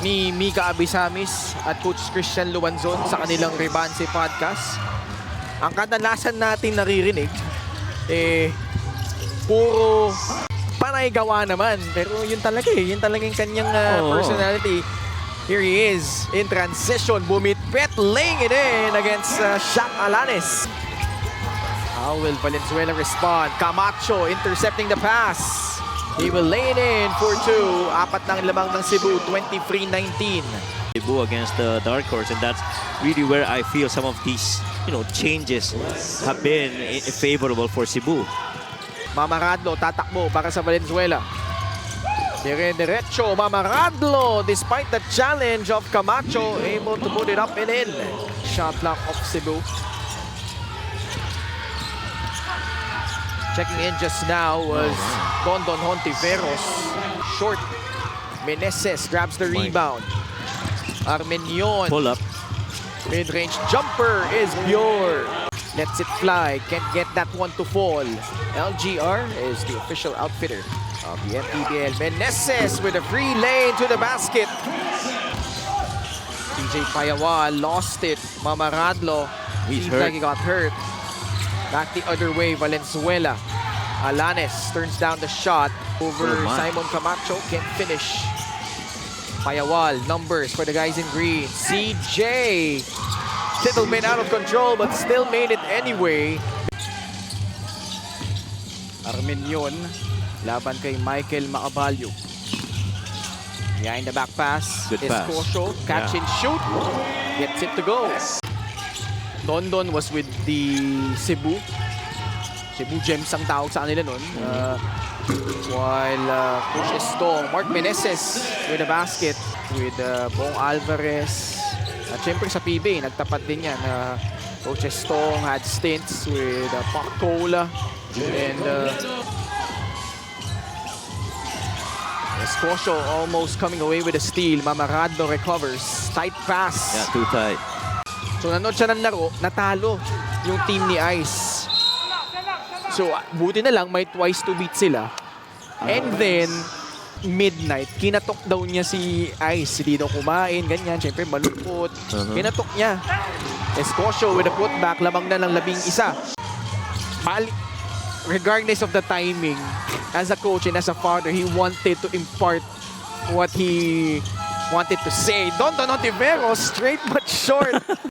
ni Mika Abisamis at Coach Christian Luanzon sa kanilang Rebanse podcast. Ang kadalasan natin naririnig, puro panay gawa naman. Pero yun talaga yun talaga yung kanyang personality. Here he is in transition. Bumipit, laying it in against Shaq Alanes. How will Valenzuela respond? Camacho intercepting the pass. He will lay it in for 2. Apat ng lamang ng Cebu, 23-19. Cebu against the Dark Horse, and that's really where I feel some of these, changes have been favorable for Cebu. Mamaradlo tatakbo para sa Valenzuela. Dire-diretso, Mamaradlo, despite the challenge of Camacho, able to put it up and in. Shot block of Cebu. Checking in just now was Dondon Hontiveros. Short. Meneses grabs the rebound. Armenion. Pull up. Mid-range jumper is Bjor. Lets it fly. Can't get that one to fall. LGR is the official outfitter of the MPBL. Meneses with a free lane to the basket. TJ Payawa lost it. Mamaradlo. He's seems hurt. like he got hurt. Back the other way, Valenzuela. Alanes turns down the shot over Simon Camacho. Can't finish. Payawal, numbers for the guys in green. CJ. Little bit out of control, but still made it anyway. Armenion. Laban kay Michael Macaballo. Behind the back pass. Good pass. Escocio, catch and shoot. Gets it to go. Dondon was with the Cebu Gems ang tawag sa kanila nun. While Coach Estong, Mark Meneses with a basket with Bong Alvarez. At syempre sa PB, nagtapat din yan. Coach Estong had stints with Pac Cola and Escocio almost coming away with a steal. Mamaradlo recovers. Tight pass. Yeah, too tight. So nanood siya ng laro, natalo yung team ni Ice. So buti na lang may twice to beat sila. And then, midnight, kinatok daw niya si Ice. Hindi daw kumain, ganyan. Siyempre malungkot. Kinatok niya. Escocio with a putback, lamang na ng 11. Regardless of the timing, as a coach and as a father, he wanted to impart what he wanted to say. Dondon Hontiveros, straight but short.